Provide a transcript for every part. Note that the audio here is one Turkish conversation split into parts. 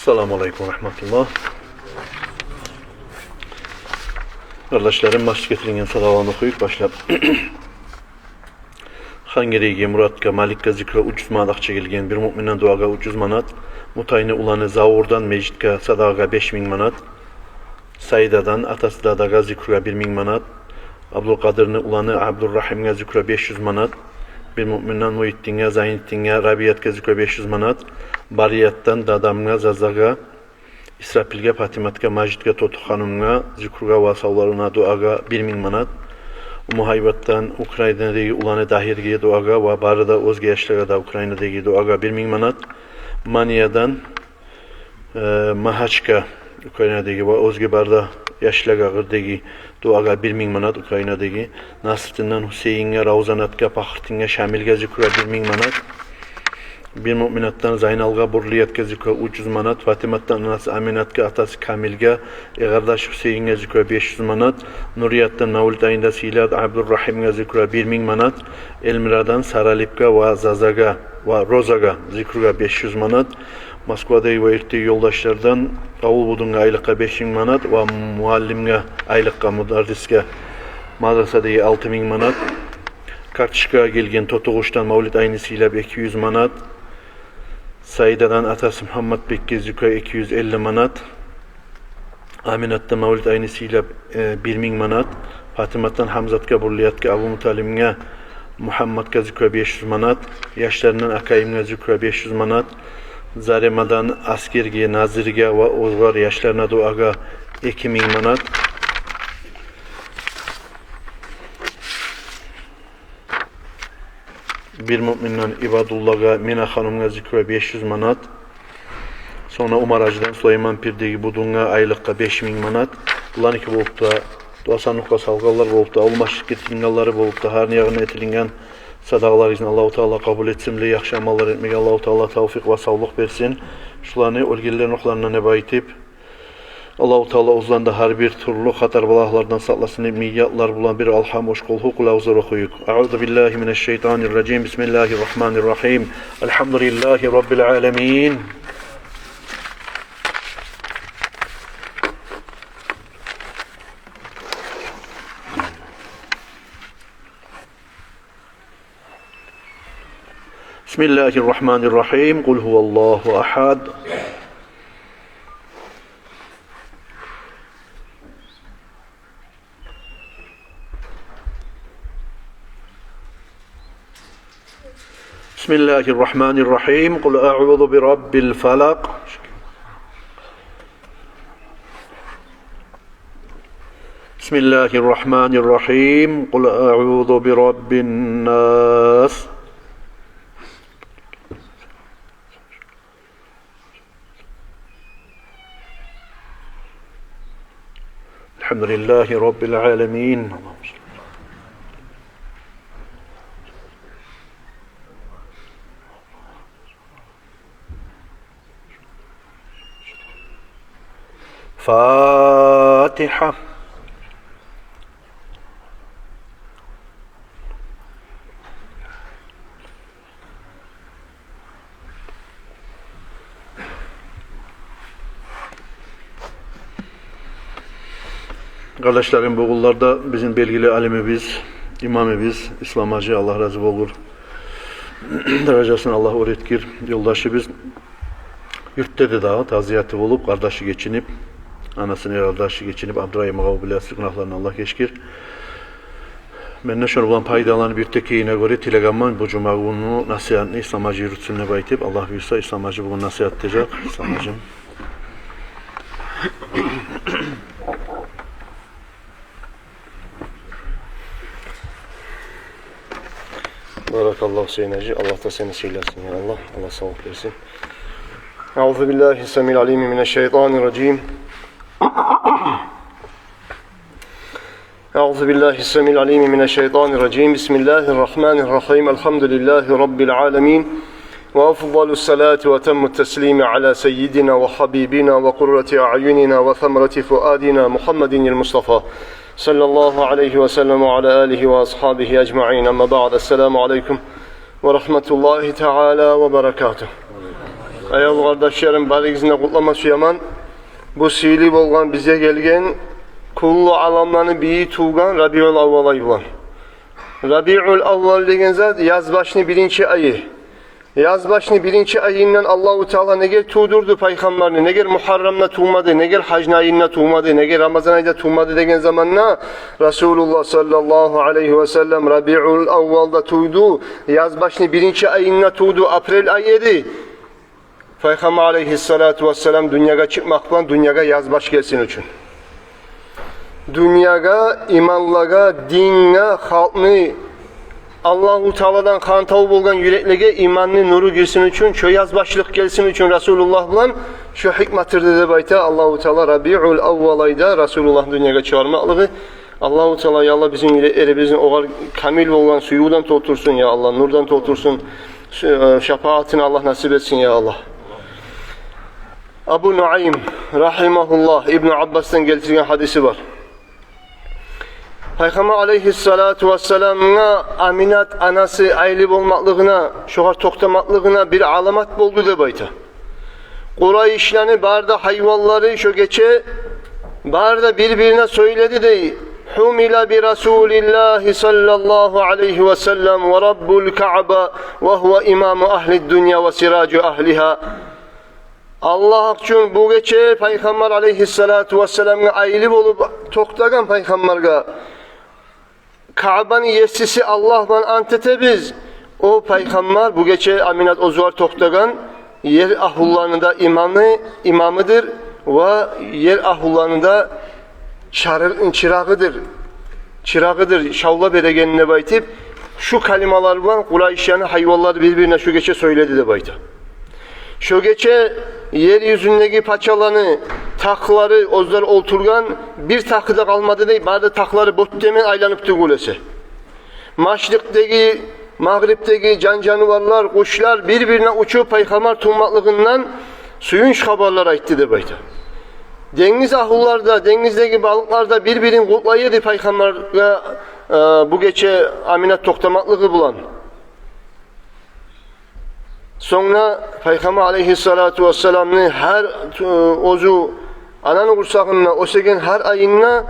Selamun Aleyküm ve Rahmetullah. Kardeşlerim, başlık getiringen salavanı okuyup başlap. Hangeriga, Muratga, Malikga zikra ucuz manat çekilgen bir müminden duaga ucuz manat, mutayni ulanı zavurdan mecitga sadaga 5000 manat, Saydadan atası dadaga zikra 1000 manat, Abdülkadirni ulanı Abdurrahimga zikra 500 manat, bir müminden Muhittinga, Zaynittinga, Rabiyatga zikra 500 manat, Bariyattan dadamga, Zazaga, İsrapilga, Fatimatga, Majidga, Totu Hanımga, zikruga ve savlarına duaga 1000 manat, Muhaybattan Ukrayna'daki ulanı dahirgiye duaga ve barıda özge yaşlara da Ukrayna'daki duaga 1000 manat, Maniyadan Mahaçka Ukrayna'daki ve özge barıda yaşlara gırdaki duaga 1000 manat Ukrayna'daki, Nasr'dan Hüseyin'e, Ravzanat'ga, Pakhirtin'e, Şamil'ge zikruga 1000 manat, bir müminattan Zaynalga, Burliyat'ga zikruga 300 manat, Fatimat'tan anası Aminat'ga, atası Kamil'ge, kardeş Hüseyin'e zikruga 500 manat, Nuriyat'tan Mevlid ayında Silad Abdurrahim'e zikruga 1000 manat, Elmira'dan Saralip'ga ve Zazaga ve Rozaga zikruga 500 manat, Moskva'daki ve irtiği yoldaşlardan Avul Budunga aylıkka 5000 manat ve muallimge aylıkka mudarriske madrasadaki 6000 manat, Kartışka'ya gelgen Totoğuş'tan Mevlid aynısıyla 200 manat, Saida'dan atası Muhammed Bekir zikruga 250 manat, Aminat'ta Mevlid aynısıyla 1000 manat, Fatimat'tan Hamzat'ga, Burliyat'ga, Abu Mutalim'ge, Muhammed'ga zikruga 500 manat, yaşlarından Akayim'ge zikruga 500 manat, Zarema'dan Askerge, Nazirge ve Ozgar yaşlarına duaga 2000 manat, bir müminden İbadullah'a, Mina Hanım'a zikruga 500 manat, sonra Umar Hacı'dan Süleyman Pir'deki Budun'a aylıkka 5000 manat, bulan iki bolup da duasanlıkla salgallar bolup da olmaşlık getiringalları bolup da harni yağına etilingen sadağlar izin Allah-u Teala kabul etsin, yaxşı amallar etmek Allah-u Teala tavfik ve sağlık versin. Şularını ölgelerin oklarına neba etip Allah-u Teala uzlanda her bir türlü hatar balahlardan saklasın, miyyatlar bulan bir alham oşkul hukula uzar okuyuk. A'udhu billahi mineşşeytanirracim. Bismillahirrahmanirrahim. Elhamdülillahi Rabbil alemin. Bismillahirrahmanirrahim. Kul huvallahu ahad. Bismillahirrahmanirrahim. Kul a'udhu bi rabbil falak. Bismillahirrahmanirrahim. Kul a'udhu bi rabbin nas. Elhamdülillahi Rabbil alemin. Fatiha. Kardeşlerim, bu kullarda bizim belgili alimimiz, imamimiz, İslam Hacı Allah razı olur. Derecesini Allah öğretkir. Yoldaşı biz yurtta da taziyatı olup, kardeşi geçinip, anasını kardeşi geçinip, Abdurrahim Ağabey bilası günahlarını Allah geçkir. Ben neşer olan paydalarını bir tekiyine göre Telegram'dan bu cuma günü nasihatini İslam Hacı yürütsünle baytip, Allah buyursa İslam Hacı bugün nasihat edecek. İslam Hacı'm. Barakallahu Hüseyin Hacı. Allah da seni seylesin ya Allah. Allah sağlık versin. Euzubillahis-semîl-alîm mineşşeytanirracîm. Euzubillahis-semîl-alîm mineşşeytanirracîm. Bismillahirrahmanirrahim. Elhamdülillahi Rabbil âlemîn. Ve afdalus salâti ve temmut teslîmi alâ seyyidina ve habibina ve kurrati a'yunina ve semerati fuadina Muhammedinil Mustafa sallallahu aleyhi ve sellem ve ala alihi ve ashabihi ecma'in. Amma ba'd. Esselamu aleyküm ve rahmetullahi teala ve berekatuhu. Ayol kardeşlerim, baligizine kutlaması yaman. Bu sili bolgan bize gelgen kullu alamlarını biyi tuğgan Rabiul Avval ayı bulan. Rabiul Avval degen zat yaz başını birinci ayı. Yaz başını birinci ayından Allahu Teala neger tuğdurdu peygamberini, neger Muharrem'na tuğmadı, neger Hacn ayında tuğmadı, neger Ramazan ayında tuğmadı degen zamanla Resulullah sallallahu aleyhi ve sellem Rabiul Avval'da tuğdu. Yaz başını birinci ayında tuğdu, April ayıydı. Peygamber aleyhissalatu vesselam dünyaya çıkmakla dünyaya yazbaş gelsin için. Dünyaya, imanlığa, dinle, halkını, Allah-u Teala'dan kantağı bulgan yüreklege imanlı nuru girsin için, şu yazbaşlık gelsin için Resulullah bilen şu hikmettir dedi bayta Allah-u Teala Rabiul Avvalayda Resulullah dünyaya çağırmalığı. Allah-u Teala ya Allah bizim yürekleri o kamil olan suyudan totursun ya Allah, nurdan totursun, şefaatini Allah nasip etsin ya Allah. Abu Nuaym rahimahullah İbn Abbas'tan getirdiği hadisi var. Peygamber aleyhissalatu vesselam'a Aminat anası aylib olmaklığına, şoğar toktamaklığına bir alamat buldu de bayta. Kureyşlerini barda hayvalları şu geçe barda birbirine söyledi de Humila bi Rasulillahi sallallahu aleyhi ve sellem ve Rabbul Ka'ba ve huve imamu ahli dünya ve siracu ahliha. Allah için bu geçe Peygamber aleyhissalatu vesselam'a aylib olup toktagan Peygamber'ga Ka'ba'nın yesisi Allah'la antete biz. O Peygamber bu geçe Aminat Ozuvar toktagan yer ahullarında imamıdır ve yer ahullarında çırağıdır. Çırağıdır. Şavla beregenine baytip şu kalimalar var. Kureyş'yani hayvalları birbirine şu geçe söyledi de bayta. Şu geçe yeryüzündeki paçalarını, takları, ozları olturgan bir takıda kalmadı değil, bazı takları bot demen aylanıptı gulese. Maşrikteki, Mağrip'teki can canavarlar, kuşlar birbirine uçup Peygamber tuğmaklığından suyun haberler aytti de bayta. Deniz ahullarda, denizdeki balıklarda birbirini kutlayırdı Peygamber'e bu geçe Aminat toktamaklığı bulan. Sonra Peygamber aleyhissalatu vesselam'ın her ozu ananın kursağına, o segen her ayına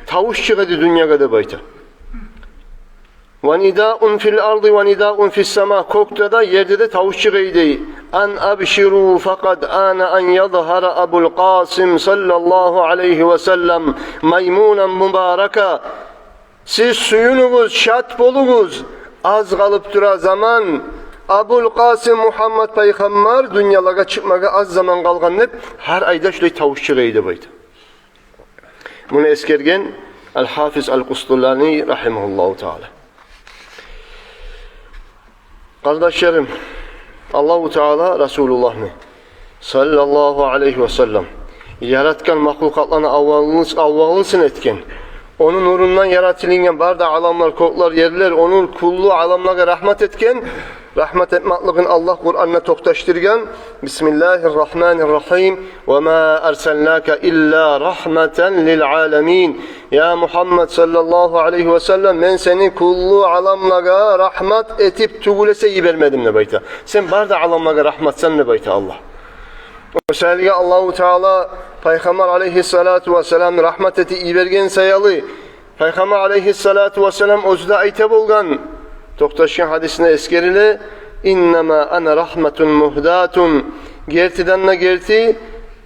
tavuş çıkadı dünyaya da bayta. وَنِدَاءٌ فِي الْأَرْضِ وَنِدَاءٌ فِي السَّمَا Kokta da yerde de tavuş çıkaydı. An abşiru fakat ana an yadhara Abul Qasim sallallahu aleyhi ve sellem maymunan mübareka. Siz suyunuz, şat bolunuz. Az kalıp dura zaman Abul Qasim Muhammed Peygamber dünyalara çıkmaya az zaman kalgan hep her ayda şöyle tavuş çıkaydı baydı. Bunu eskergen El-Hafiz El-Kustullani rahimahullahu teala. Kardeşlerim, Allah-u Teala Resulullah'ını sallallahu aleyhi ve sellem yaratkan mahlukatlarına avvalısın etken, onun nurundan yaratılingen barda alamlar, koklar, yerler, onun kullu alamlara rahmet etken, rahmet etmaklığın Allah Kur'an'ına toktaştırgan. Bismillahirrahmanirrahim. Ve ma erselnake illa rahmeten lil alemin. Ya Muhammed sallallahu aleyhi ve sellem ben seni kullu alamlara rahmet etip tugulese iyi vermedim ne bayta. Sen barda alamlara rahmet sen ne bayta Allah. Özellikle Allah-u Teala Peygamber aleyhissalatu vesselam rahmet eti iyi vergen sayalı. Peygamber aleyhissalatu vesselam özde aytep olgan. Toktaşın hadisine eskerile innema ana rahmetun muhdatun gertidanna gerti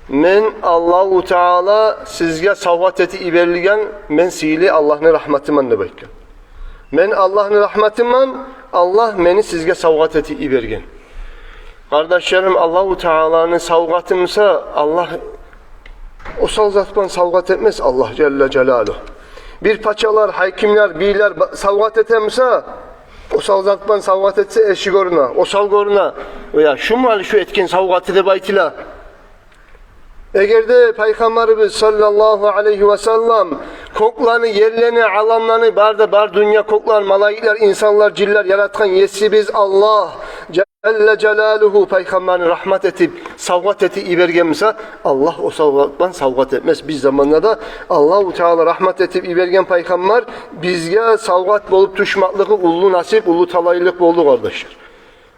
men Allahu Teala sizge savvat eti iberligen men sili Allah'ın rahmetiman ne baytken. Men Allah'ın rahmetiman Allah meni sizge savvat eti ibergen. Kardeşlerim Allahu Teala'nın savgatımsa Allah o savgatman savgat etmez Allah Celle Celaluhu. Bir paçalar, hakimler, beyler savgat etemse o savgatman savgat etse eşi goruna, o savgoruna veya şu mal şu etkin savgatı da baytila. Eğer de Peygamberimiz sallallahu aleyhi ve sellem koklarını, yerlerini, alamlarını bar dünya koklar, malaikler, insanlar, ciller yaratkan yesi biz Allah Celle Celaluhu Peygamberini rahmet etip savgat eti ibergense Allah o savgattan savgat etmez. Biz zamanlarda Allah-u Teala rahmet etip ibergen Peygamber bizge savgat bolup düşmaklığı ulu nasip, ulu talaylık oldu kardeşler.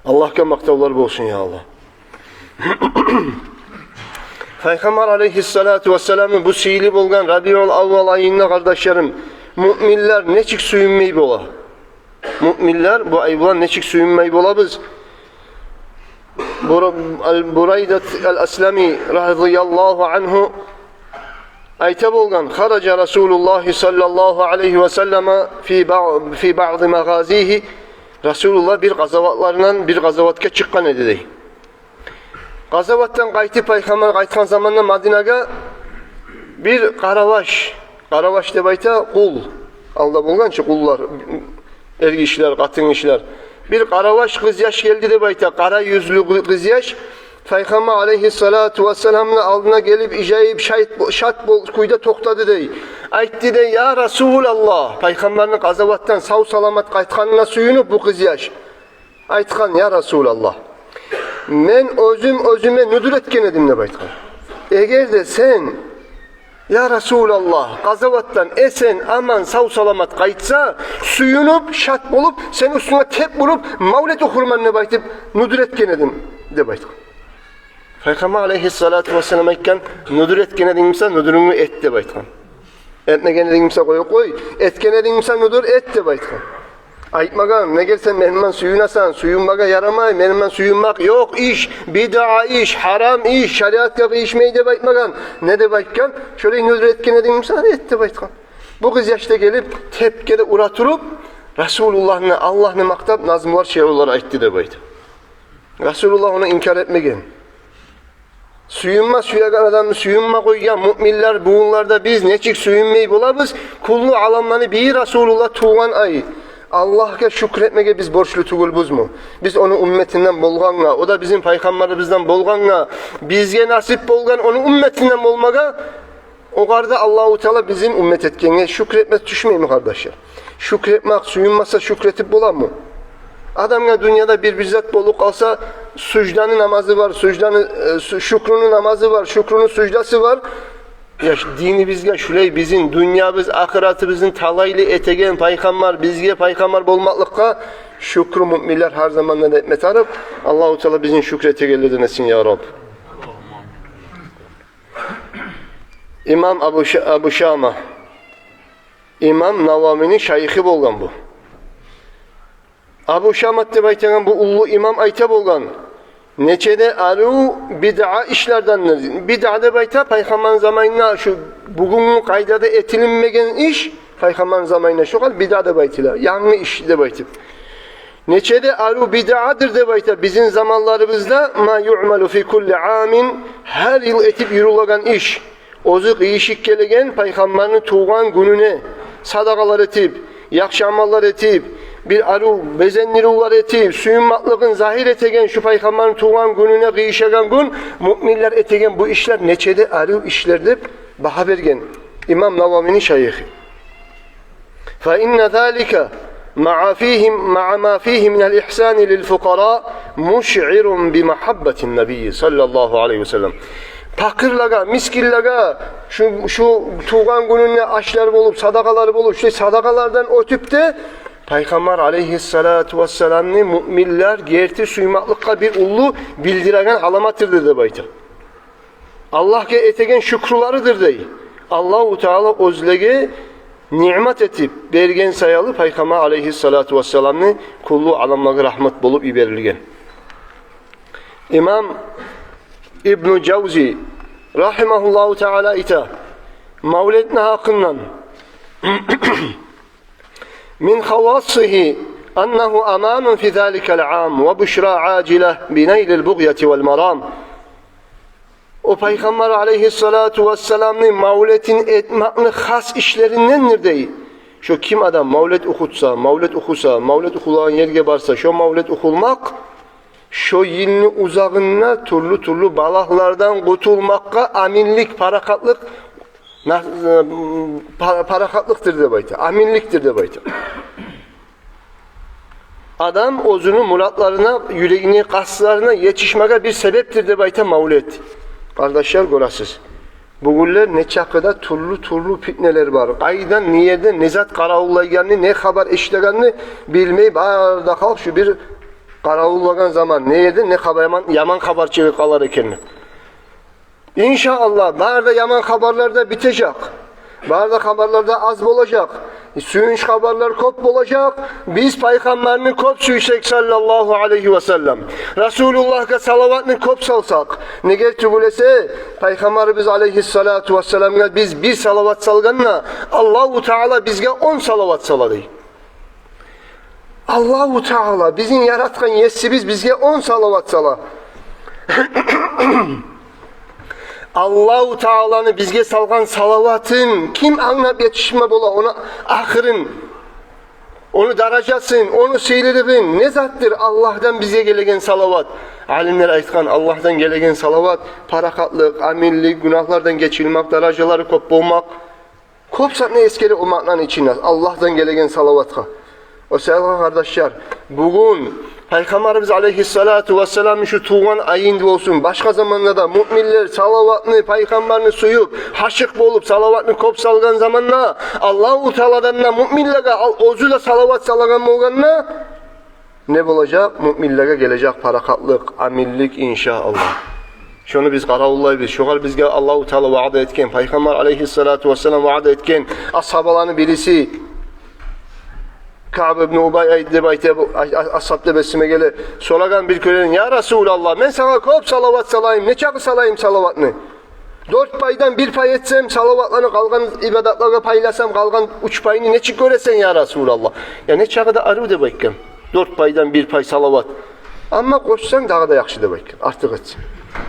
Allah'a maktavlar olsun ya Allah. Peygamber aleyhissalatu vesselam'ın bu siyili bolgan Rabiul Avval ayında kardeşlerim, müminler neçik suyunmayı bola. Müminler bu ayıbılan neçik suyunmayı bola biz. Buraydat el-Aslami radıyallahu anhu ayta bolgan kharaca Resulullah sallallahu aleyhi ve sellem fi ba'd magazihi. Resulullah bir gazavatlarından bir gazavatga çıkkan edi. Gazavattan qaytib Peygamber qaytkan zamanda Madinaga bir qaravaş deb ayta qul. Alda bolgançı qullar, ergi işler, qatın işler. Bir qaravaş kız yaş geldi deb ayta, qara yüzlü kız yaş. Peygamber aleyhissalatu vesselam'ın aldına gelip icayip şat bol kuyda toxtadı dey. Aytdı dey ya Resulallah. Peygamber'in gazavattan sağ salamat qaytkanına suyunup bu kız yaş. Aytkan ya Resulallah. Men özüme nüdür etken edim deb aytkan. Eğer de sen ya Resulallah gazavattan esen aman sağ salamat qaytsa suyunup şat bolup sen üstüne tep vurup mavlet okurman deb aytıp nüdür etken edim deb aytkan. Peygamber aleyhissalatu vesselam aytkan nüdür etken edimse nüdürünü et deb aytkan. Etmegen edimse koy, etken edimse nüdür et deb aytkan. Aytmagan, ne gelsen menimden suyunasan, suyunmaga yaramay, menimden suyunmak yok iş, bid'a iş, haram iş, şeriat gibi işmeyi deb aytmagan. Ne deb aytkan? Şöyle nüdür etken edimse et deb aytkan. Bu kız yaşta gelip tepkede uraturup Resulullah'ın Allah'ını maktap nazmlar şeyler ayttı deb aytı. Resulullah onu inkar etmegen. Suyagan adamı suyunma koygan müminler buğunlarda biz neçik suyunmayı bulabız. Kullu alamlarını bir Resulullah tuğan ay. Allah'a şükretmege biz borçlu tugulbuz mu? Biz onun ümmetinden bolganla, o da bizim peygamberimizden bolganla, bizge nasip bolgan onun ümmetinden bolmaga, o karda Allahu Teala bizim ümmet etkenge şükretmez düşmeyi mi kardeşler? Şükretmek, suyunmasa şükretip bolan mı? Adamga dünyada bir bizzat bolup kalsa sucdanın namazı var, şükrünün namazı var, şükrünün sucdası var. Ya dini bizge şuley bizim dünyamız, ahiretimizin talaylı etegen peygamber bizge peygamber bolmaklıkka şükrü müminler her zamandan etmet arıp Allahu Teala bizim şükrete gelirden etsin ya Rab. İmam Abu Şama İmam Navami'nin şeyhi bolgan bu. Abu Şamat deb aytagan bu ullu imam ayta bolgan. Neçede aru bid'a işlerdendir. Bid'a deb ayta peygamber zamanına şu bugünün kaydada etilinmegen iş peygamber zamanına şu kal bid'a deb aytila. Yanlış iş deb aytıp. Neçede aru bid'adır deb ayta bizim zamanlarımızda ma yu'malu fi kulli amin her yıl etip yürülagan iş. Ozu kıyışık gelegen peygamberin tuğan gününe sadakalar etip, yakşı amallar etip, bir aru bezenlirular etip, suyunmaklığın zahir etegen şu peygamberin tuğan gününe kıyışagan gün, müminler etegen bu işler neçede aru işlerdir baha bergen. İmam Navami'nin şeyhi. فَاِنَّ ذَٰلِكَ مَعَ مَا ف۪يهِ مِنَ الْاِحْسَانِ لِلْفُقَرَاءِ مُشْعِرٌ بِمَحَبَّةِ النَّبِيِّ sallallahu aleyhi ve sellem. Fakirlaga, miskillaga, şu tuğan gününe aşlar bulup, sadakalar bulup, şu sadakalardan ötüp de Peygamber aleyhissalatu vesselam'ni müminler gerti suymaklıkka bir ullu bildiregen alamatırdır de bayta. Allah'a etegen şükrularıdır dey. Allahu Teala özlege nimet etip bergen sayalı Peygamber aleyhissalatu vesselam'ni kullu alamları rahmet bulup iberilgen. İmam İbn-i Cevzi rahimahullahu teala ita mevletine hakkından min havasihi ennehu amanun fi zâlikel âm ve büşrâ âcile bineylil bugyeti vel maram. O Peygamber aleyhissalatu vesselam'ın mevletin etmekini has işlerindendir dey. Şu kim adam mevlet okutsa, mevlet okusa, mevlet okulan yerge barsa, şu mevlet okulmak şu yılını uzağına türlü balaklardan kurtulmakka aminlik, parakatlıktır de bayta. Aminliktir de bayta. Adam özünün muratlarına, yüreğini, kaslarına yetişmeye bir sebeptir de bayta mevlet. Kardeşler görəsiz. Bugünler ne çakıda türlü fitneler var. Aydan niyede nezat karavullayganını, ne haber eşleganını bilmeyi bağırda kalk şu bir Qaravullagan zaman ne yedi? Ne yaman haber çıkıkalar ekenini. İnşallah barda yaman haberler de bitecek. Barda haberler de az olacak. Suyunç haberler kop olacak. Biz peygamberini kop süysek sallallahu aleyhi ve sellem. Resulullah'a salavatını kop salsak. Ne getirülese Peygamberimiz aleyhissalatu vesselam'a biz bir salavat salganla Allahu Teala bizge 10 salavat saladı. Allahu Teala bizim yaratkan yesimiz bizge 10 salavat sala. Allahu Teala'nı bizge salgan salavatın kim anlap yetişme bola ona ahırın onu daracasın, onu seyredirin ne zattır Allah'tan bize gelegen salavat. Alimler aytkan Allah'tan gelegen salavat parakatlık, amillik, günahlardan geçilmek, daracaları kop bulmak. Kopsak ne eskeri o maknan içine Allah'tan gelegen salavatka. O sevgili kardeşler, bugün Peygamberimiz aleyhissalatu vesselam şu tuğan ayında olsun. Başka zamanlarda müminler salavatını, peygamberini suyup, haşık bolup salavatını kop salgan zamanla Allah-u Teala'dan müminlere ozu da salavat salagan olganla ne olacak? Müminlere gelecek parakatlık, amillik inşallah. Şunu biz qaravullayız. Şoğal bizge Allah-u Teala vaad etken, Peygamber aleyhissalatu vesselam vaad etken ashabalarının birisi Ka'b ibn Ubay deb ashab besime gele solagan bir kölenin ya Resulallah men sana kop salavat salayım ne çakı salayım salavatını 4 paydan 1 pay etsem salavatlarını kalgan ibadatlarga paylasam kalgan 3 payını ne çık göresen ya Resulallah ya ne çakı da arı deb aytken 4 paydan 1 pay salavat ama koşsan daha da yaxşı deb aytken artık etsin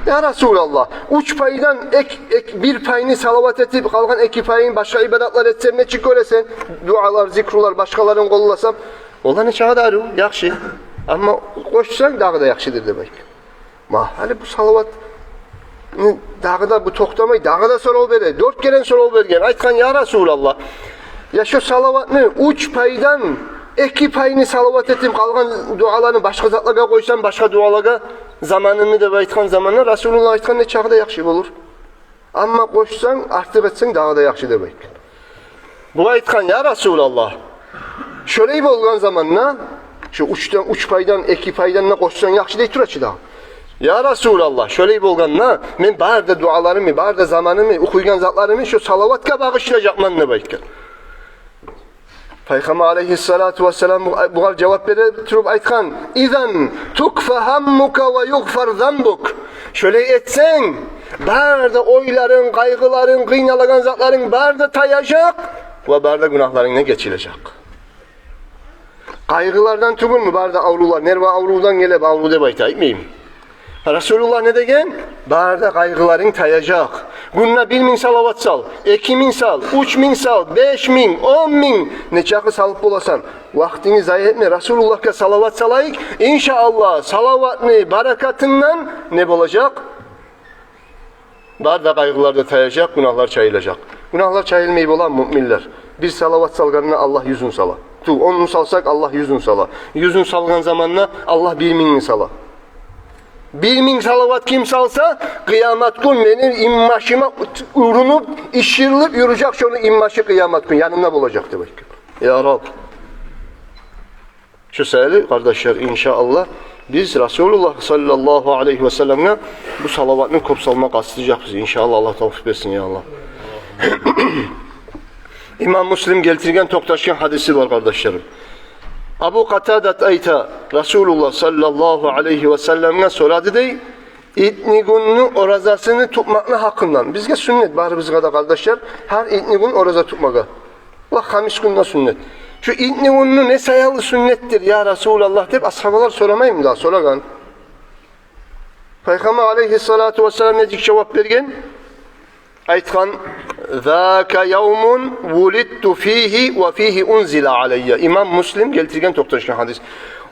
ya Resulallah 3 paydan ek 1 payını salavat etip kalgan 2 payını başka ibadatlar etsem ne çık göresen dualar, zikrlar başkalarını kollasam ola ne çağı da arı yaxşı ama koşsan daha da yaxşıdır demek. Mahali bu salavat daha da bu toktamay daha da soru bere 4 kere soru bergen aytkan ya Resulallah ya şu salavatını 3 paydan 2 payını salavat etip kalgan dualarını başka zatlarga koysam başka dualarga zamanını da aytkan zamanla Resulullah aytkan ne çağda yaxşı olur. Ama koşsan artık etsen daha da yaxşı demek. Bu aytkan ya Resulallah. Şöyle bolgan zamanla şu 3 paydan 2 paydan ne koşsan yaxşı deyip turaçı da. Ya Resulallah şöyle bolganla men barda dualarımı, barda zamanımı, okuygan zatlarımı şu salavatka bağışlayacakman ne baytkan. Peygamber aleyhissalatu vesselam bu cevap verip aytkan İzen tukfa hammuka ve yughfar zambuk. Şöyle etsen barda oyların, kaygıların, kıynalagan zatların barda tayacak ve barda günahların ne geçilecek. Kaygılardan tugul mu barda avrular? Nerva avrudan gelip avru deb aytayım. Resulullah ne degen? Barda kaygıların tayacak. Günne 1000 salavat sal, 2000 sal, 3000 sal, 5000, 10.000 ne çakı salıp bolasan. Vaktini zayi etme. Resulullah'a salavat salayık. İnşallah salavatını barakatından ne olacak? Barda kaygılarda tayacak, günahlar çayılacak. Günahlar çayılmayı olan müminler. Bir salavat salganına Allah 100'ün sala. 10'unu salsak Allah 100'ün sala. 100'ün salgan zamanına Allah 1000'ini sala. 1000 salavat kim salsa kıyamet gün benim immaşıma uğrunup işirilip yürüyecek şunu immaşı kıyamet gün yanımda bulacak demek. Ya Rab. Şu sayılı kardeşler inşallah biz Resulullah sallallahu aleyhi ve sellem'e bu salavatını kopsalmak astıracağız. İnşallah Allah tavfik etsin ya Allah. İmam Müslim getirgen toktaşken hadisi var kardeşlerim. Abu Katadat ayta Resulullah sallallahu aleyhi ve sellem'e soradı dey İtni gününü orazasını tutmakla hakkından. Bizge sünnet bari bizge de kardeşler her itni gün oraza tutmaka. Ve hamis günde sünnet. Şu itni gününü ne sayalı sünnettir ya Resulallah deyip ashabalar soramayım daha soragan. Peygamber aleyhissalatu vesselam necik cevap bergen? Aytkan Zâke yevmun vulittu fihi ve fihi unzila aleyye. İmam Müslim getirgen toktaşkan hadis.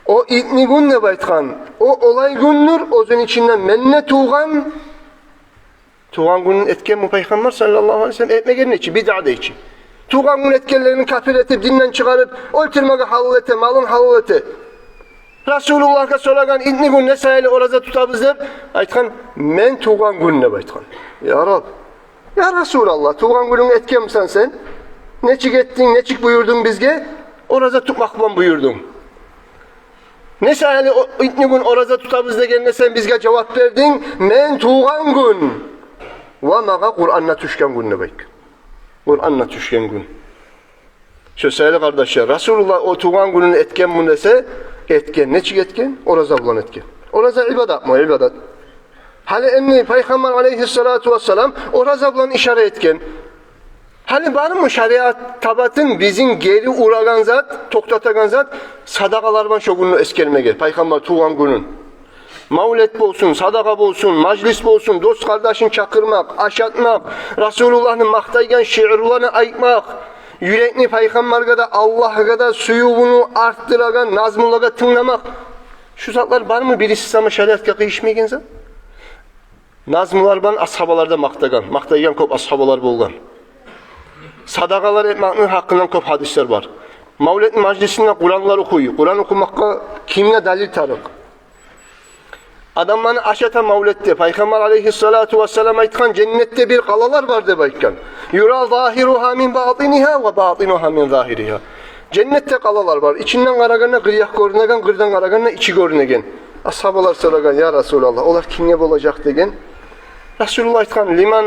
O itni gün ne baytkan? O olay gündür. Ozun içinden menne tuğan. Tuğan günün etken mu Peygamber sallallahu aleyhi ve sellem etmegen içi, bid'ade içi. Tuğan gün etkenlerini kafir etip dinden çıkarıp öldürmege halal ete, malın halal ete. Resulullah'a soragan itni gün ne sayılı oraza tutabız der. Aytkan men tuğan gün ne baytkan? Ya Rab. Ya Resulallah, tuğan günün etken misin sen? Neçik ettin, neçik buyurdun bizge? Oraza tutmakla buyurdun. Nese hali itni gün oraza tutabız degen sen bizge cevap verdin. Men tuğan gün. Ve maga Kur'an'la tüşken gün ne bayk. Kur'an'la tüşken gün. Söz kardeşler, Resulullah o tuğan günün etken mi dese, etken. Neçik etken? Oraza bulan etken. Oraza ibadat mı? İbadat. Hali emni Peygamber aleyhissalatu vesselam oraza bulan işare etken. Hali var mı şeriat tabatın bizim geri uğragan zat, toktatagan zat, sadakalardan şogunlu eskerme gel. Peygamber tuğan günün. Mavlet bolsun, sadaka bolsun, majlis bolsun, dost kardeşin çakırmak, aşatmak, Resulullah'ın maktaygen şiirlerini aytmak, yürekli Peygamber'e de Allah'a da suyuğunu arttıragan, nazmulaga tınlamak. Şu zatlar var mı birisi sana şeriatka kıyışmaygen zat? Nazmular ban ashabalarda maktagan, maktaygen kop ashabalar bolgan. Sadakalar etmenin hakkından kop hadisler var. Mavlet majlisinde Kur'anlar okuyor. Kur'an okumakka kimle dalil tarık? Adamların aşata mavlette Peygamber aleyhissalatu vesselam aytkan cennette bir kalalar vardı baykan. Yura zahiruha min batiniha ve batinuha min zahiriha. Cennette kalalar var. İçinden karagana gıryak görünegen, gırdan karagana içi görünegen. Ashabalar soragan ya Resulallah. Olar kimye olacak degen. Resulullah aytkan liman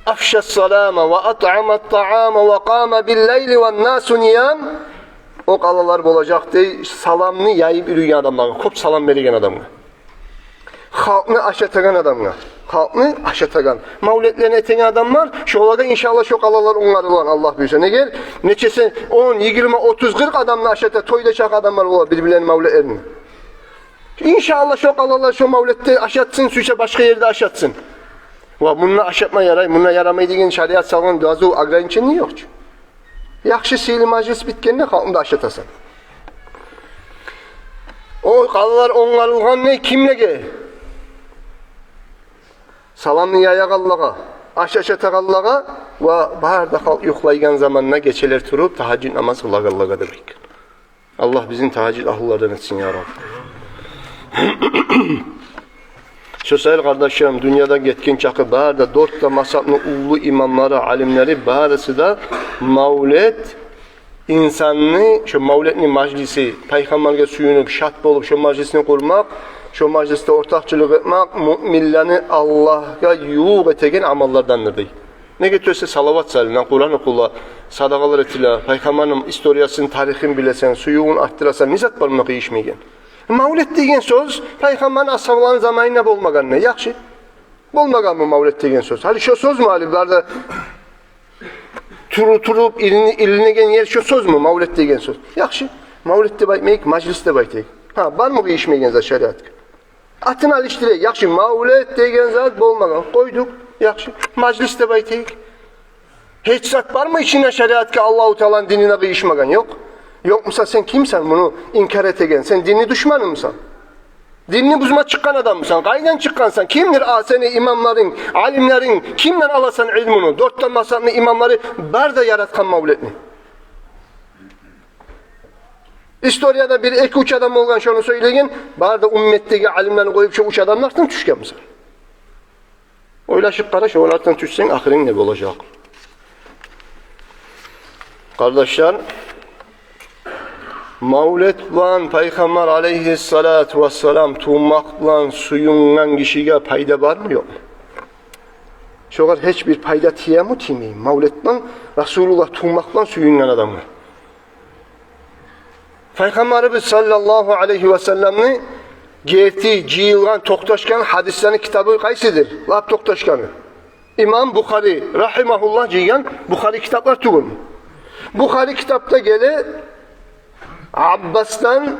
afşas salama ve at'amat ta'ama ve qama bil leyli ve nasu niyam. O kalalar olacak dey salamını yayıp yürüyen adamlar. Kop salam verigen adamlar. Halkını aşatagan adamlar. Halkını aşatagan. Mavletlerini eten adamlar. Şolarda inşallah çok alalar onları olan Allah büyüse. Ne gel? Neçesi 10, 20, 30, 40 adamla aşata toyda çak adamlar olan birbirlerinin mavletlerini. İnşallah çok alalar şu mavlette aşatsın, süçe başka yerde aşatsın. Ve bununla aşatma yaray, bununla yaramayı degen şariat salgın bazı agrançenliği yok. Yakşı seyli majlis bitkenine halkını da aşatasın. O kalalar onlarılgan ne? Kimle ge? Salamını yayak Allah'a, aşaşatak Allah'a ve baharda halk yoklaygan zamanına geçeler turup tahaccüd namaz kılak Allah'a demek. Allah bizim tahaccüd ahullardan etsin ya Rabbi. Sözel kardeşlerim, dünyada yetkin çakı baharda dört da masaplı ulu imamları, alimleri baharısı da mavlet insanını, şu mavletli majlisi, Peygamber'e suyunup, şat bulup şu majlisini kurmak, şu majliste ortakçılık etmek, müminlerini Allah'a yuğ etegen amallardandır dey. Ne getiriyorsa salavat salina, Kur'an okula, sadakalar etila, Peygamber'in historiyasını, tarihini bilesen, suyuğun arttırasan, nizat barına kıyışmaygen. Mavlet degen söz, Peygamber'in ashablarının zamanına bolmagan ne? Yakşı. Bolmagan mı mavlet degen söz? Hadi şu söz mü alimlerde turup iline gen yer şu söz mü? Mavlet degen söz. Yakşı. Mavlette baytmayık, majliste baytayık. Ha, var mı kıyışmaygen zat şeriat? Atın alıştire, yakşı. Mavlet degen zat bolmagan. Koyduk, yakşı. Majliste baytayık. Hiç zat var mı içine şeriat ki Allah-u Teala'nın dinine kıyışmagan? Yok. Yok musa sen kimsen bunu inkar etegen? Sen dinli düşmanı mısın? Dinli buzma çıkan adam mısın? Kaydan çıkansan kimdir? Seni imamların, alimlerin kimden alasan ilmunu? Dörtten masatlı imamları barda yaratkan mavletini. İstoryada bir iki uç adam olgan şunu söyleyin. Barda ümmetteki alimlerini koyup şu uç adamlardan düşken misin? Oylaşıp karaş, onlardan düşsen ahirin ne olacak? Kardeşler, mavlet bilan Peygamber aleyhissalatu vesselam tuğmak bilan suyungan kişiye payda var mı yok mu? Şoğar hiçbir payda tiye mi timeyin? Mavlet bilan Resulullah tuğmak bilan suyungan adamı. Peygamberimiz sallallahu aleyhi ve sellem'ni gerti, ciyilgan, toktaşkan hadislerin kitabı kaysidir? Lab toktaşkanı. İmam Bukhari rahimahullah ciyen Bukhari kitaplar tuğun. Bukhari kitapta gele Abbas'tan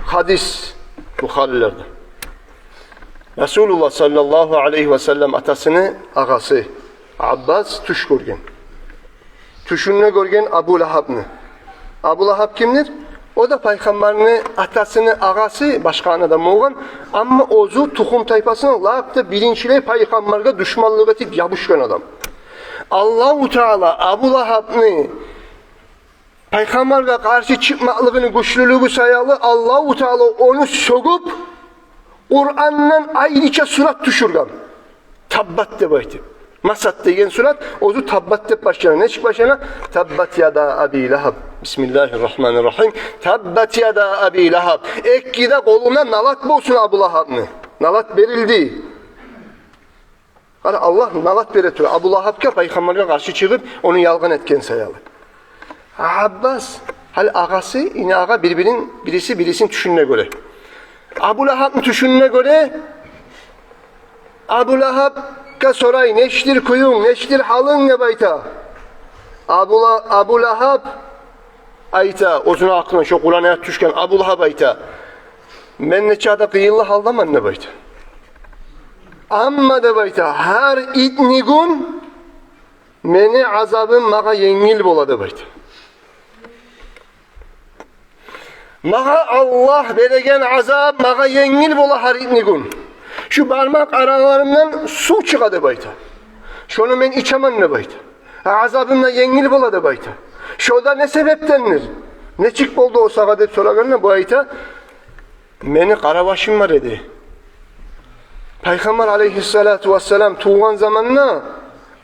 hadis Bukhari'lerde. Resulullah sallallahu aleyhi ve sellem atasını ağası Abbas tuş görgen. Tuşunu görgen Abu Lahab'ını. Abu Lahab kimdir? O da Peygamber'in atasını ağası başka adam olgan ama ozu tukum tayfasının Lahab'da birinciyle Peygamber'e düşmanlığı etip yapışkan adam. Allah-u Teala Abu Lahab'ını Peygamber'e karşı çıkmaklığını, güçlülüğü sayalı Allah-u Teala onu sokup Kur'an'dan ayrıca surat düşürgen. Tabbat de baytı. Masat degen surat, ozu tabbat de başlayana. Ne çık başlayana? Tabbat yada Abi Lahab. Bismillahirrahmanirrahim. Tabbet yada Abi Lahab. Ekkide koluna nalat bolsun Abu Lahab'ını. Nalat verildi. Allah nalat veretir. Abu Lahab'ka Peygamber'e karşı çıkıp onu yalgan etken sayalı. Abbas, hal ağası, yine ağa birisi birisinin düşününe göre. Abu Lahab'ın düşününe göre Abu Lahab'ka soray neştir kuyun, neştir halın ne bayta. Abu Lahab ayta, ozun aklına şu Kur'an'a ayet düşken Abu Lahab ayta. Men ne çağda kıyılla haldaman ne bayta. Amma de bayta, her idnigun meni azabın mağa yengil bola de bayta. Mağa Allah veregen azab mağa yengil bola her idnigun. Şu parmak aralarımdan su çıka de bayta. Şunu men içemem ne bayta. Azabımla yengil bola de bayta. Şoda ne sebeptendir? Ne çık boldu o sağa de sorağına bu ayta? Meni karabaşım var dedi. Peygamber aleyhissalatu vesselam tuğan zamanına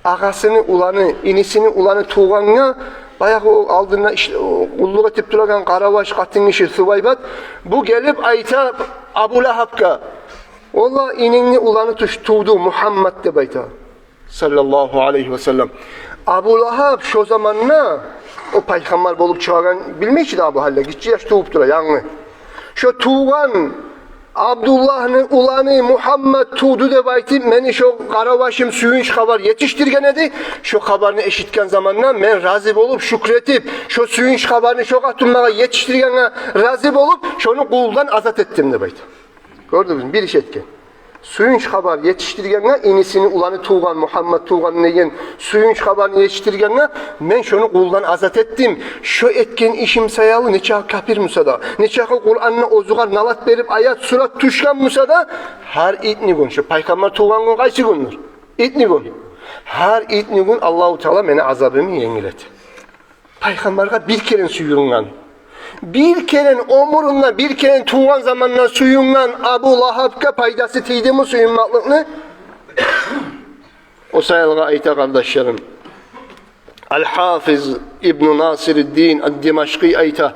ağasını ulanı, inisini ulanı tuğanına bayağı o aldığında işte kulluk etip duragan karabaş katın işi Süveybat bu gelip ayta Abu Lahab'ka valla inini ulanı tuğdu Muhammed de bayta sallallahu aleyhi ve sellem. Abu Lahab şu zamanına o peygamber bolup çağıran bilmek ki de Abu Halle gitçi yaş tuğup dura yani. Şu tuğan Abdullah'ın ulanı Muhammed tuğdu de bayti meni şu karabaşım suyunç haber yetiştirgen edi. Şu haberini eşitken zamanla men razı olup şükretip şu suyunç haberini şu atımlara yetiştirgene razı olup şunu kuldan azat ettim de bayti. Gördünüz mü? Bir iş etken. Suyunç haber yetiştirgene inisini ulanı tuğan Muhammed tuğan neyin suyunç haberini yetiştirgene men şunu kuldan azat ettim. Şu etken işim sayalı neçah kapir musada. Neçah Kur'an'ına ozugar nalat verip ayat surat tuşkan musada her itni gün. Şu peygamber tuğan gün kaçı gündür? İtni gün. Her itni gün Allah-u Teala meni azabımı yengilet. Peygamber'e bir kere suyungan. Bir kere omurunla bir kere tuğan zamanla suyundan Abu Lahab'ka paydası tiydi mi suyun maklıkını? O sayılga ayta kardeşlerim. Al-Hafiz İbn-i Nasiruddin Ad-Dimaşkî ayta.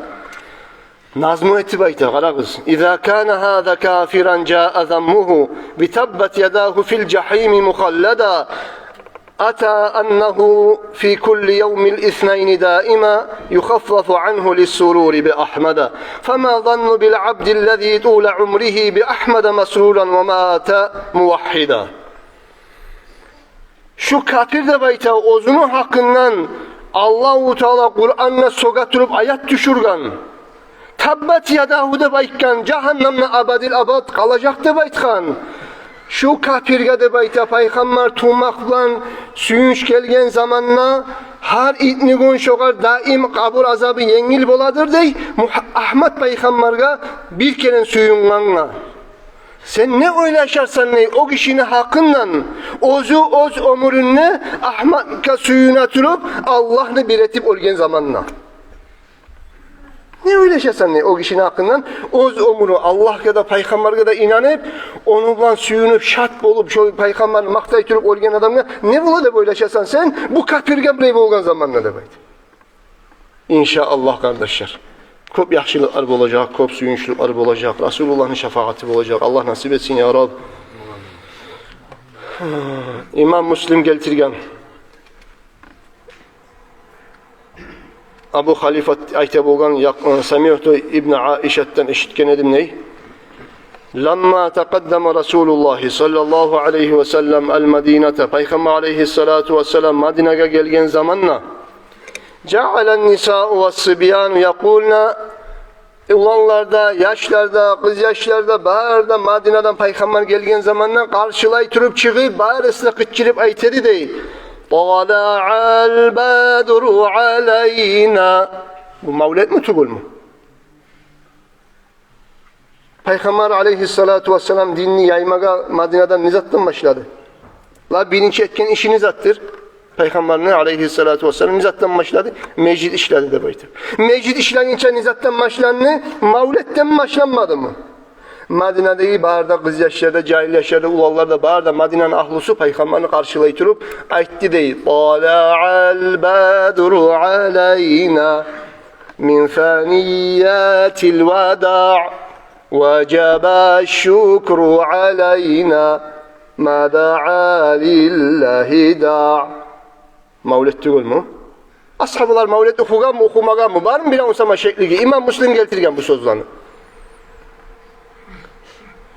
Nazmu etib ayta kara kız. İzâ kâne hâze kâfiran câe zammuhu bitabbet yedâhu fil cahîmi mukhallada. أتى أنه في كل يوم الاثنين دائما يخفف عنه للسرور بأحمد فما ظن بالعبد الذي طول عمره بأحمد مسرورا ومات موحدا. Şu kafir de bayta ozunun hakkından Allah-u Teala Kur'an'la sogatırıp ayat düşürgen. Tabbet yadahu de baytkan cehennemle abadil abad kalacak de baytkan. Şu kafirge de bayta peygamber tuğmakla suyunç gelgen zamanla her itni gün şoğar daim kabur azabı yengil boladır dey Ahmet peygamberge bir kere suyunganla. Sen ne oylaşarsan ne o kişinin hakkından oz omurunne Ahmet'ka suyuna turup Allah'ını bir etip olgen zamanla. Ne öyle şeysen ne o kişinin hakkından oz omuru Allah ya da peygamber'e de inanıp onunla suyunup şart bolup şu peygamber'ini maktay turup olgen adamla ne bula da böyle şeysen sen bu kafirgen birey olgan zamanla da baydı. İnşallah kardeşler. Köp yaxşılıklar olacak, köp suyunçluklar olacak, Resulullah'ın şefaati olacak. Allah nasip etsin ya Rab. İmam Müslim geltirgen. Abu Halife ayta bolgan Semihtu İbn Aişe'den işitken edim ney? Lamma taqaddama Rasulullah sallallahu aleyhi ve sellem el-Medinete Peygamber aleyhissalatu vesselam Medine'ye gelgen zamanla Ce'alen nisa'u ve sıbiyanu yakulna ulanlarda, yaşlarda, kız yaşlarda, bağırda Medine'den Peygamber gelgen zamanla karşılay turup çıkıp bağırısına kıçırıp aytedi değil. Tala'al badru aleyna. Bu mevlid mi tugul mu? Peygamber aleyhissalatu vesselam dinini yaymaga Medine'den nizattan başladı. La birinci etken işi nizattır. Peygamberin aleyhissalatu vesselam nizattan başladı. Mecid işledi de baytı. Mecid işlenince nizattan başlandı. Mevlid'den başlanmadı mı? Medine'deki bağırda, kız yaşlarda, cahil yaşlarda, ulallarda bağırda Medine'nin ahlusu Peygamberini karşılaytırıp aytti değil. Tala'al badru aleyna. min faniyatil vada' vecebe şükru aleyna ma da'a lillahi da'. Mavlid değil mi? Ashablar mavlid okugan mı okumagan mı? Var mı bilen olsama şekli? İmam Müslim getirgen bu sözlerini.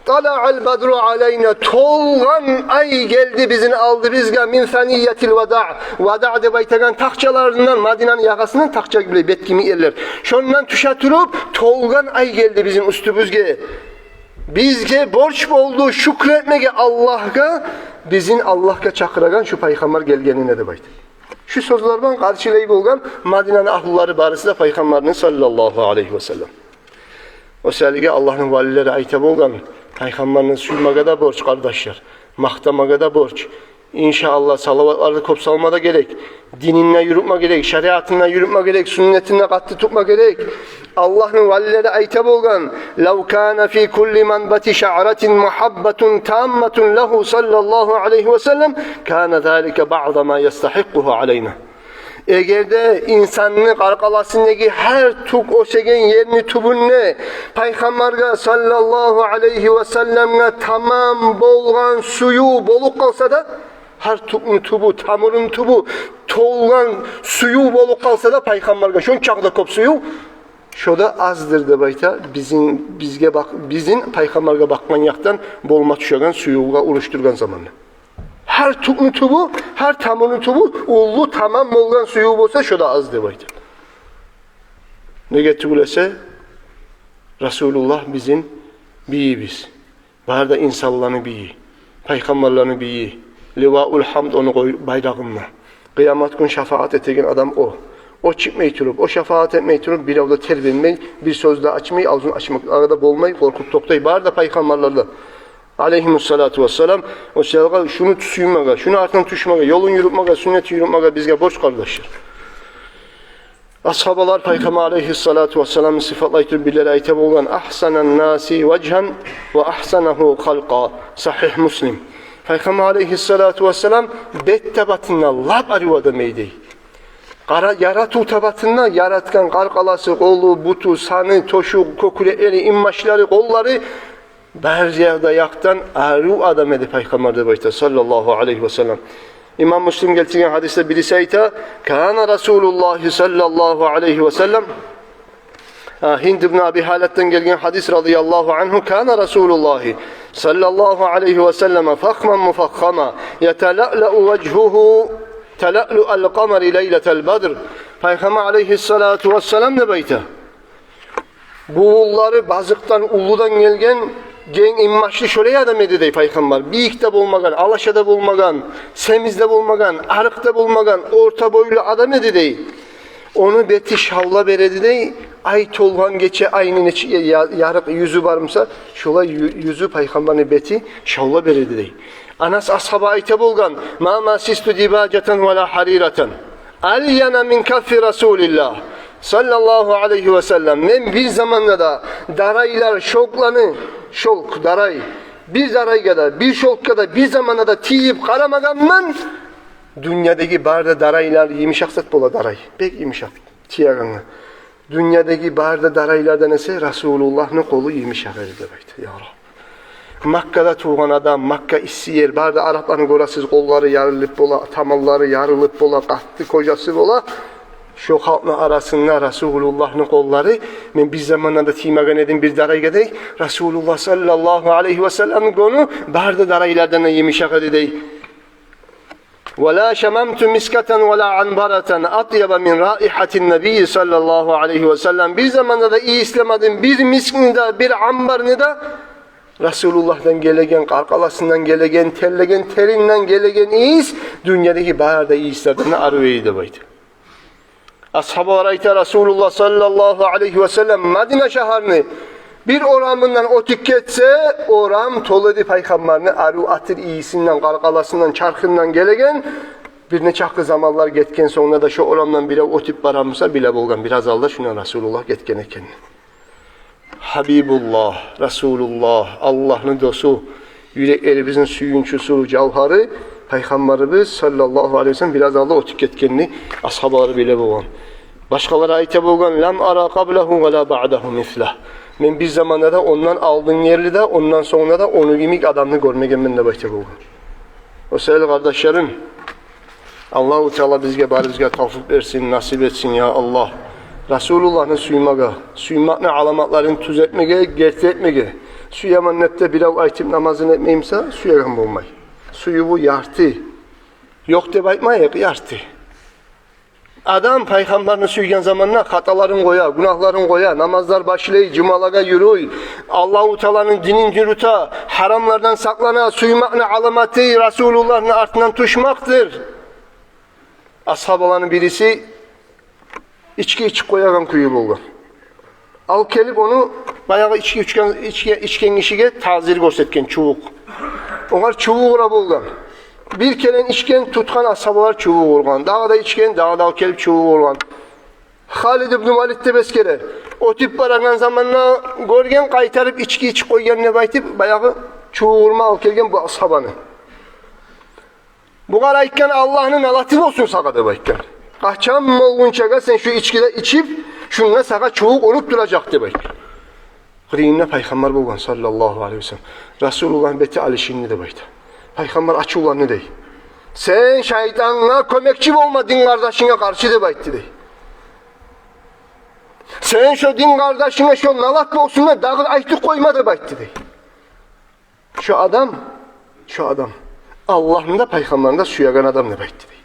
Tala'al badru aleyna, tolgan ay geldi bizini aldı bizge min faniyetil vada'. Vada' de baytagan takçalarından, Madine'nin yakasından takça gibi bet kimi yerler. Şondan tuşatırıp tolgan ay geldi bizim üstümüzge. Bizge borç oldu şükretmege Allah'a, bizin Allah'a çakıragan şu peygamber gelgenine de baytı. Şu sözlerden karşılayıp olgan Madine'nin ahluları barısında peygamberinin sallallahu aleyhi ve sellem. O selge Allah'ın valileri aytab olgan peygamberinin suymaga da borç kardeşler. Mahtamaga da borç. İnşallah salavatlarda kopsalma da gerek. Dininle yürütme gerek, şeriatınla yürütme gerek, sünnetinle katlı tutma gerek. Allah'ın valileri aytab olgan لَوْ كَانَ فِي كُلِّ مَنْبَةِ شَعْرَةٍ مُحَبَّةٌ تَامَّةٌ لَهُ sallallahu aleyhi ve sellem كَانَ ذَٰلِكَ بَعْضَ مَا يَسْتَحِقُّهُ عَلَيْنَا. Eğer de insanlık arkalasındaki her tuk o segen yerini tubunne Peygamber'e sallallahu aleyhi ve sellem'e tamam bolgan suyu boluk kalsa da her tukun tubu, tamurun tubu, tolgan suyu boluk kalsa da Peygamber'e şun çakda kop suyu şoda azdır da bayta bizim Peygamber'e bakman yaktan bolma düşögen suyuga uruşturgan zamanla. Her tukun tubu, her tamurun tubu ullu tamam bolgan suyu olsa şoda azdır bayta. Ne getirülese Resulullah bizim biz. Var da insanların biyi. Peygamberlerin biyi. Livaul hamd onu koy bayrağınla. Kıyamet gün şefaat ettiğin adam o. O çıkmayı turup, o şefaat etmeyi turup bir avda ter vermeyi, bir sözle açmayı, ağzını açmak, arada bolmayı, korkup toktayı. Var da peygamberlerde. Aleyhimussalatu vesselam o şeyler şunu suymaga, şunu artan tuşmaga, yolun yürütmaga, sünneti yürütmaga bizge borç kardeşler. Ashabalar Peygamber aleyhissalatu vesselam'ın sıfatlayıp billeri aytab olan ahsanan nasi vecihan ve ahsanahu halqa. Sahih Müslim. Peygamber aleyhissalatu vesselam bet tabatına lab arıvada meydeyi. Yaratu tabatına yaratkan karkalası, kolu, butu, sanı, toşu, kokuleri, immaçları, kolları Berziyada yaktan aru adam edi Peygamber'de bayta sallallahu aleyhi ve sellem. İmam Müslim getirgen hadiste birisi ayta kana Resulullah sallallahu aleyhi ve sellem Hind ibn Abi Halet'ten gelgen hadis radıyallahu anhu kana Resulullah sallallahu aleyhi ve sellem fakhman mufakhama yetela'la'u vechuhu tela'lu'al kameri leyletel badr. Peygamber aleyhissalatu vesselam ne bayta buğulları bazıktan ulludan gelgen gen immaçlı şöyle adam edey Peygamber. Biyikte bulmagan, alaşada bulmagan, semizde bulmagan, arıkta bulmagan, orta boylu adam edey. Onu beti şavla beredey. Ay tolgan geçe ayının yarık yüzü varmışsa şola yüzü Peygamber'in beti şavla beredey. Anas ashaba ayta bulgan ma masistu dibacatan ve la hariratan alyana min kaffi Resulillah sallallahu aleyhi ve sellem. Men bir zamanda da daraylar şoklanı şolk daray bir daray kadar bir şolk kadar bir zamanda da tiyip karamaganman dünyadaki barda daraylar yumuşaksat bola daray pek yumuşak tiyaganı dünyadaki barda daraylardan ise Resulullah'ın kolu yumuşak edildi ya Rabbi. Makka'da tuğan adam Makka issi yer barda Arapların gorasız kolları yarılıp bola tamalları yarılıp bola kattı kocası bola şu halkın arasında Resulullah'ın kolları men bir zamanlarda timagan edin bir daray gedey Resulullah sallallahu aleyhi ve sellem'in konu barda daraylardan yemişak edey ve la şememtu misketen ve la anbaraten atyaba min raihatin nebi sallallahu aleyhi ve sellem bir zamanda da iyi istemedim bir miskinde bir ambarını da Resulullah'dan gelegen, karkalasından gelegen, tellegen, terinden gelegen iyiyiz dünyadaki barda iyi isterden arıveyi de baydı. Ashab-ı Rayta Resulullah sallallahu aleyhi ve sellem Medine şehrine bir oramından otik geçse oram toledi Peygamber'ine aru atır iyisinden, karkalasından, çarkından gelegen bir ne çakı zamanlar getken sonra da şu oramdan bile otip baramısa bile bolgan biraz Allah şuna Resulullah getken eken. Habibullah, Resulullah, Allah'ın dostu, yüreklerimizin suyunçusu, cevharı Peygamberimiz sallallahu aleyhi ve sellem biraz Allah otik getkenini ashabları bile bolgan. Başkaları ayte bolgan lam ara qablahu ve la ba'dahu mislah. Men bir zamanda da ondan aldığın yerli de ondan sonra da onu gibi adamını görmegen men de ayte bolgan. O sevgili kardeşlerim, Allah-u Teala bizge bari bizge tavfik versin, nasip etsin ya Allah. Resulullah'ın suymağa alamatlarını tuz etmege, gerti etmege. Suya mannette bilav aytip namazını etmeyimse suya gan bulmay. Suyu bu yartı. Yok de baytmayık, yartı. Adam peygamberini suygan zamanla hataların koya, günahların koya, namazlar başlayı, cumalara yürüy, Allah-u Teala'nın dinin yürüta, haramlardan saklana, suymağa alamatı Resulullah'ın artından tuşmaktır. Ashab olanın birisi içki içip koyagan kuyu buldu. Al kelip onu bayağı içken kişiye tazir gösterken çubuk. Onlar çubuğu ura bulgan. Bir kere içken tutkan ashabalar çubuğu olgan. Daha da içken, daha da al kelip çubuğu olgan. Halid ibn Valid de beskere. O tip baragan zamanla görgen kaytarıp içki içip koygan ne baytip bayağı çubuğu olma al kelgen bu ashabanı. Bu karayken Allah'ın alatif olsun sakadı bayken. Kaçam olgunçaga sen şu içkide içip şununla saka çubuk olup duracak demek. Kırıyımda Peygamber bulgan sallallahu aleyhi ve sellem. Resulullah'ın beti alişini de baydı. Peygamber açı ulan ne dey? Sen şeytanına kömekçi olmadın kardeşine karşı de baydı dey. Sen şu din kardeşine şu nalat olsun da dağı aytı koyma da baydı dey. Şu adam Allah'ın da Peygamber'in de suyagan adam ne baydı dey.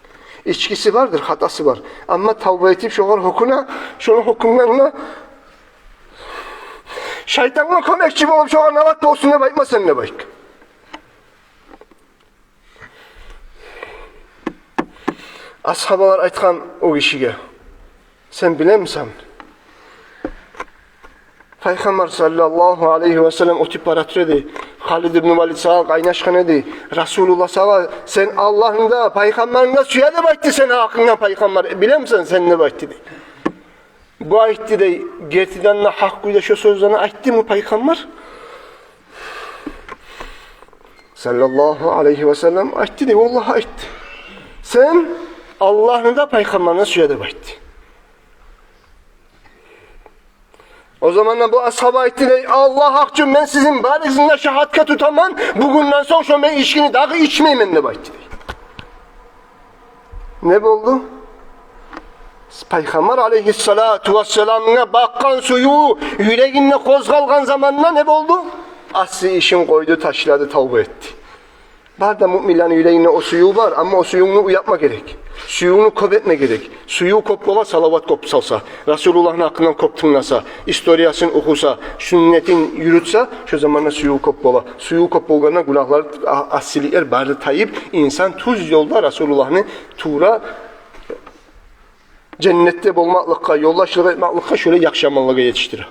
İçkisi vardır, hatası var. Ama tavba etip şunun hukumlarına şeytanla kömekçi olup şuna nalat olsun ne baytma sen ne bayk. Ashabalar aytkan o kişiye sen bile misin? Peygamber sallallahu aleyhi ve sellem o tip paratür edi. Halid ibn Valid sağa kaynaşkan edi. Resulullah sağa sen Allah'ın da Peygamber'in de suya da bayttı sen hakkından Peygamber. Bile misin sen ne bayttı de? Bu aytti de gertiden de hakkıyla şu sözlerini aytti mı Peygamber? Sallallahu aleyhi ve sellem aytti de vallahi aytti. Sen Allah'ın da Peygamber'in suya da bayttı. O zaman bu ashaba ettiler, Allah hakkım ben sizin barizinle şahatka tutamam, bugünden sonra şu ben içkini dağı içmeyeyim ne baytı. Ne oldu? Peygamber aleyhissalatu vesselam'ına bakkan suyu yüreğinle kozgalgan zamanla ne oldu? Asli işin koydu, taşladı, tavba etti. Barda müminlerin yüreğinde o suyu var ama o suyunu uyatma gerek. Suyunu kopetme gerek. Suyu koplava salavat kopsalsa, Resulullah'ın hakkından koptunlasa, istoriyasını okusa, sünnetin yürütse, şu zamanla suyu koplava. Suyu kopolgana günahlar, asilikler barda tayip, insan tuz yolda Resulullah'ını tuğra cennette bulmaklıkka, yoldaşlık etmeklikka şöyle yakşamanlığa yetiştirir.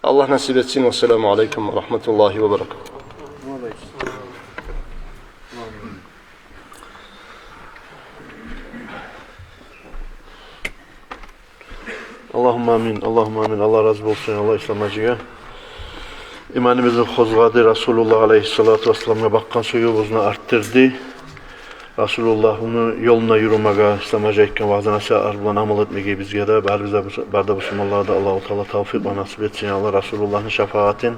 Allah nasip etsin. Vesselamu aleyküm ve rahmetullahi ve berekatuhu. Allahumma amin, Allahumma amin. Allah razı olsun, Allah İslamacıya. İmanımızı kozgadı, Resulullah aleyhissalatu vesselam'a bakkan suyumuzunu arttırdı. Resulullah'ın yoluna yürümeye, İslamacıya ikken vaazına arzulan amal etmeye bizge de, barda Müslümanlara da Allah-u Teala tavfik ve nasip etsin. Allah Resulullah'ın şefaatin,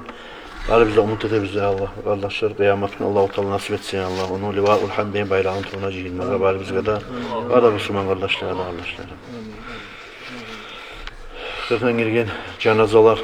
bari bize umut ede bize Allah. Kardeşler kıyametini Allah-u Teala nasip etsin Allah. Onu liva-ul hamdeyn bayrağın tuğuna cihilmeye, bari bizge de, barda Müslüman kardeşlere. Zaten girgen cenazalar